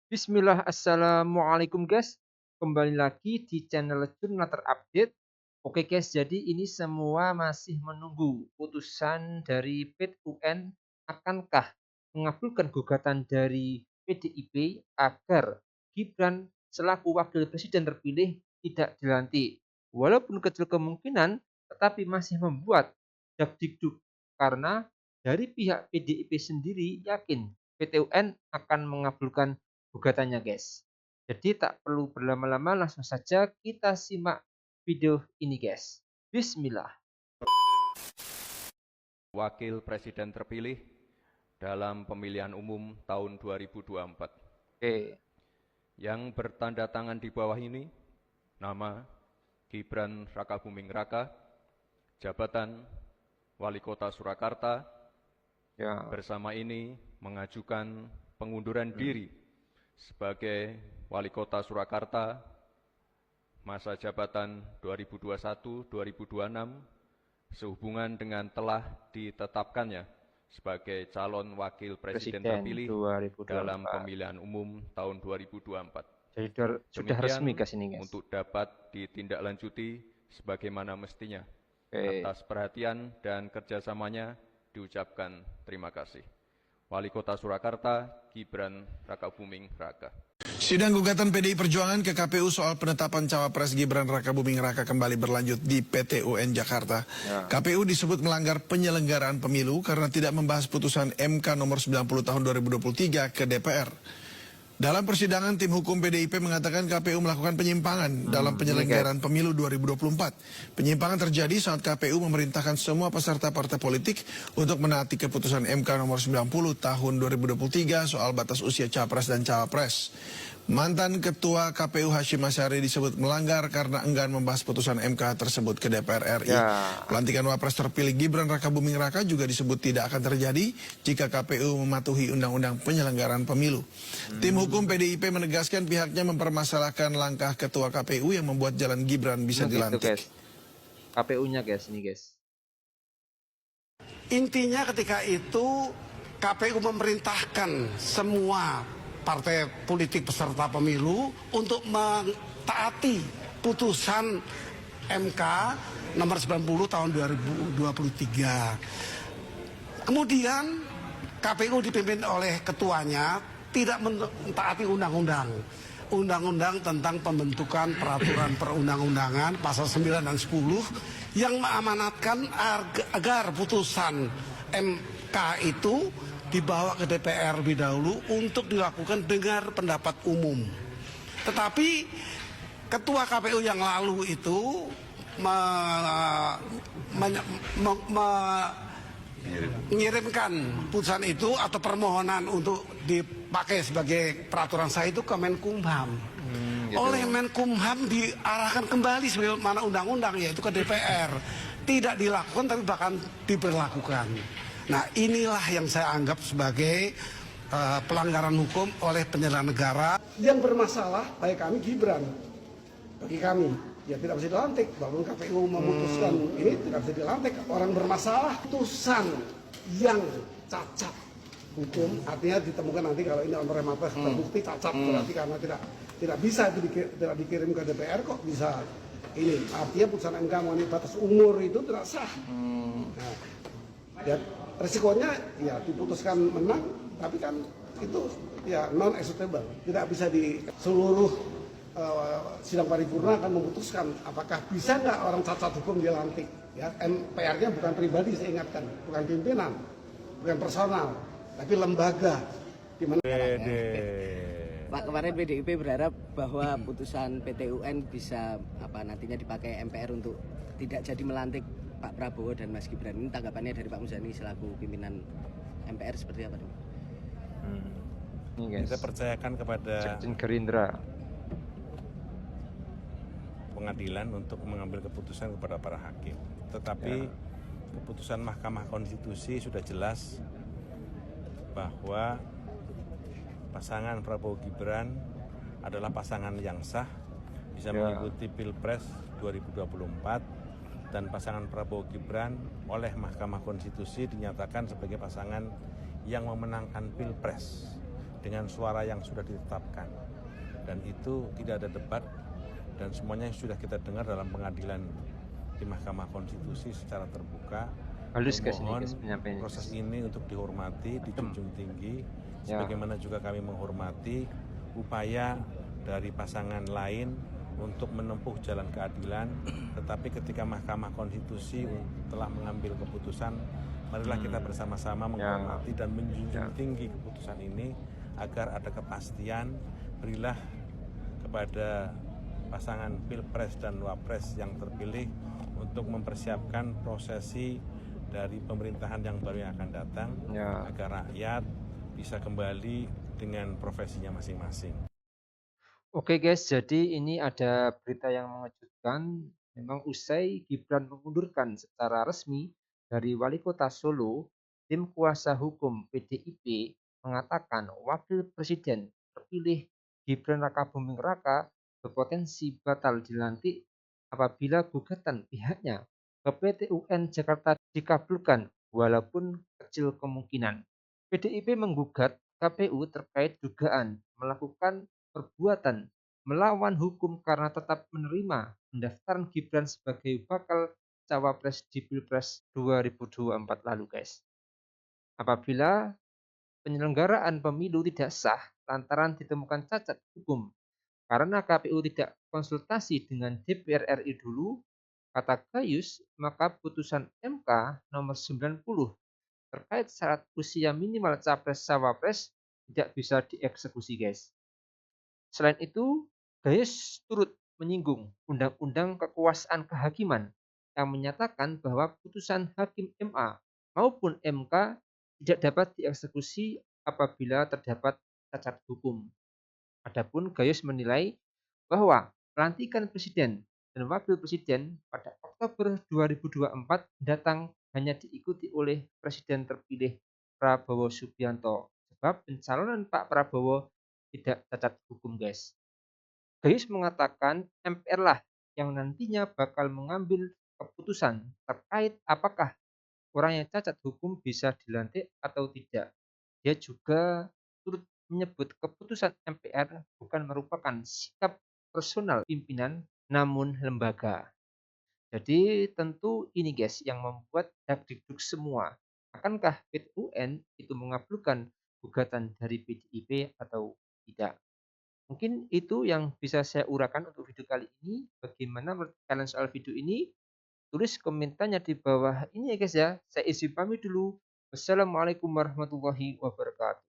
Bismillah, assalamualaikum guys. Kembali lagi di channel Jurnal Terupdate. Oke guys, jadi ini semua masih menunggu putusan dari PT UN akankah mengabulkan gugatan dari PDIP agar Gibran selaku wakil presiden terpilih tidak dilantik. Walaupun kecil kemungkinan, tetapi masih membuat dakdikduk karena dari pihak PDIP sendiri yakin PT UN akan mengabulkan gugatannya guys. Jadi tak perlu berlama-lama, langsung saja kita simak video ini guys. Bismillah. Wakil Presiden terpilih dalam pemilihan umum tahun 2024. Oke. Yang bertanda tangan di bawah ini, nama Gibran Rakabuming Raka, jabatan Wali Kota Surakarta, Ya. bersama ini mengajukan pengunduran diri sebagai Wali Kota Surakarta masa jabatan 2021-2026 sehubungan dengan telah ditetapkannya sebagai calon wakil presiden terpilih 2024. dalam pemilihan umum tahun 2024. Jadi sudah resmi Demikian guys ini guys. untuk dapat ditindaklanjuti sebagaimana mestinya. Oke. Atas perhatian dan kerjasamanya diucapkan terima kasih. Wali Kota Surakarta, Gibran Rakabuming Raka. Sidang gugatan PDI Perjuangan ke KPU soal penetapan cawapres Gibran Rakabuming Raka kembali berlanjut di PT UN Jakarta. Ya. KPU disebut melanggar penyelenggaraan pemilu karena tidak membahas putusan MK nomor 90 tahun 2023 ke DPR. Dalam persidangan, tim hukum PDIP mengatakan KPU melakukan penyimpangan dalam penyelenggaraan pemilu 2024. Penyimpangan terjadi saat KPU memerintahkan semua peserta partai politik untuk menaati keputusan MK nomor 90 tahun 2023 soal batas usia capres dan cawapres. Mantan Ketua KPU Hashim Asyari disebut melanggar karena enggan membahas putusan MK tersebut ke DPR RI. Ya. Pelantikan Wapres terpilih Gibran Rakabuming Raka juga disebut tidak akan terjadi jika KPU mematuhi Undang-Undang Penyelenggaraan Pemilu. Tim hukum PDIP menegaskan pihaknya mempermasalahkan langkah Ketua KPU yang membuat jalan Gibran bisa dilantik. KPU-nya guys ini guys. Intinya ketika itu KPU memerintahkan semua partai politik peserta pemilu untuk mentaati putusan MK nomor 90 tahun 2023. Kemudian KPU dipimpin oleh ketuanya tidak mentaati undang-undang tentang pembentukan peraturan perundang-undangan pasal 9 dan 10 yang mengamanatkan agar putusan MK itu dibawa ke DPR lebih dahulu untuk dilakukan dengar pendapat umum. Tetapi ketua KPU yang lalu itu mengirimkan putusan itu atau permohonan untuk dipakai sebagai peraturan sah itu ke Menkumham. Oleh Menkumham diarahkan kembali sebagaimana undang-undang, yaitu ke DPR. Tidak dilakukan tapi bahkan diberlakukan. Nah, inilah yang saya anggap sebagai pelanggaran hukum oleh penyelenggara negara. Yang bermasalah bagi kami Gibran. Bagi kami, ya tidak bisa dilantik. Walaupun KPU memutuskan ini tidak bisa dilantik. Orang bermasalah putusan yang cacat hukum, artinya ditemukan nanti kalau ini oleh Mapes terbukti cacat, berarti karena tidak bisa itu tidak dikirim ke DPR kok bisa ini. Artinya putusan MK mengenai batas umur itu tidak sah. Nah, ya resikonya ya diputuskan menang, tapi kan itu ya non executable, tidak bisa di seluruh sidang paripurna akan memutuskan apakah bisa nggak orang cacat hukum dilantik. Ya, PR-nya bukan pribadi, saya ingatkan, bukan pimpinan, bukan personal, tapi lembaga. Di mana? Pak, kemarin PDIP berharap bahwa putusan PT UN bisa nantinya dipakai MPR untuk tidak jadi melantik Pak Prabowo dan Mas Gibran. Ini tanggapannya dari Pak Muzani selaku pimpinan MPR seperti apa? Ini guys. Kita percayakan kepada Sekjen Gerindra. pengadilan untuk mengambil keputusan kepada para hakim. Tetapi keputusan Mahkamah Konstitusi sudah jelas bahwa pasangan Prabowo Gibran adalah pasangan yang sah, bisa mengikuti Pilpres 2024, dan pasangan Prabowo Gibran oleh Mahkamah Konstitusi dinyatakan sebagai pasangan yang memenangkan Pilpres dengan suara yang sudah ditetapkan. Dan itu tidak ada debat dan semuanya sudah kita dengar dalam pengadilan di Mahkamah Konstitusi secara terbuka. Halus guys ini Mohon guys penyampaiannya proses guys. ini untuk dihormati, dijunjung tinggi, Ya. sebagaimana juga kami menghormati upaya dari pasangan lain untuk menempuh jalan keadilan, tetapi ketika Mahkamah Konstitusi telah mengambil keputusan, marilah kita bersama-sama menghormati dan menjunjung tinggi keputusan ini agar ada kepastian. Berilah kepada pasangan Pilpres dan Wapres yang terpilih untuk mempersiapkan prosesi dari pemerintahan yang baru yang akan datang, agar rakyat bisa kembali dengan profesinya masing-masing. Oke guys, jadi ini ada berita yang mengejutkan. Memang usai Gibran mengundurkan secara resmi dari Wali Kota Solo, tim kuasa hukum PDIP mengatakan Wakil Presiden terpilih Gibran Rakabuming Raka berpotensi batal dilantik apabila gugatan pihaknya ke PT UN Jakarta dikabulkan walaupun kecil kemungkinan. PDIP menggugat KPU terkait dugaan melakukan perbuatan melawan hukum karena tetap menerima pendaftaran Gibran sebagai bakal cawapres di Pilpres 2024 lalu guys. Apabila penyelenggaraan pemilu tidak sah lantaran ditemukan cacat hukum karena KPU tidak konsultasi dengan DPR RI dulu, kata Gayus, maka putusan MK nomor 90 terkait syarat usia minimal capres-cawapres tidak bisa dieksekusi guys. Selain itu, Gayus turut menyinggung Undang-Undang Kekuasaan Kehakiman yang menyatakan bahwa putusan Hakim MA maupun MK tidak dapat dieksekusi apabila terdapat cacat hukum. Adapun Gayus menilai bahwa pelantikan Presiden dan Wakil Presiden pada Oktober 2024 mendatang hanya diikuti oleh Presiden terpilih Prabowo Subianto sebab pencalonan Pak Prabowo tidak cacat hukum guys. Gayus mengatakan MPR lah yang nantinya bakal mengambil keputusan terkait apakah orang yang cacat hukum bisa dilantik atau tidak. Dia juga turut menyebut keputusan MPR bukan merupakan sikap personal pimpinan namun lembaga. Jadi tentu ini guys yang membuat dakdikduk semua. Akankah PT UN itu mengabulkan gugatan dari PDIP atau tidak? Mungkin itu yang bisa saya uraikan untuk video kali ini. Bagaimana menurut kalian soal video ini? Tulis komentarnya di bawah ini ya guys ya. Saya izin pamit dulu. Wassalamualaikum warahmatullahi wabarakatuh.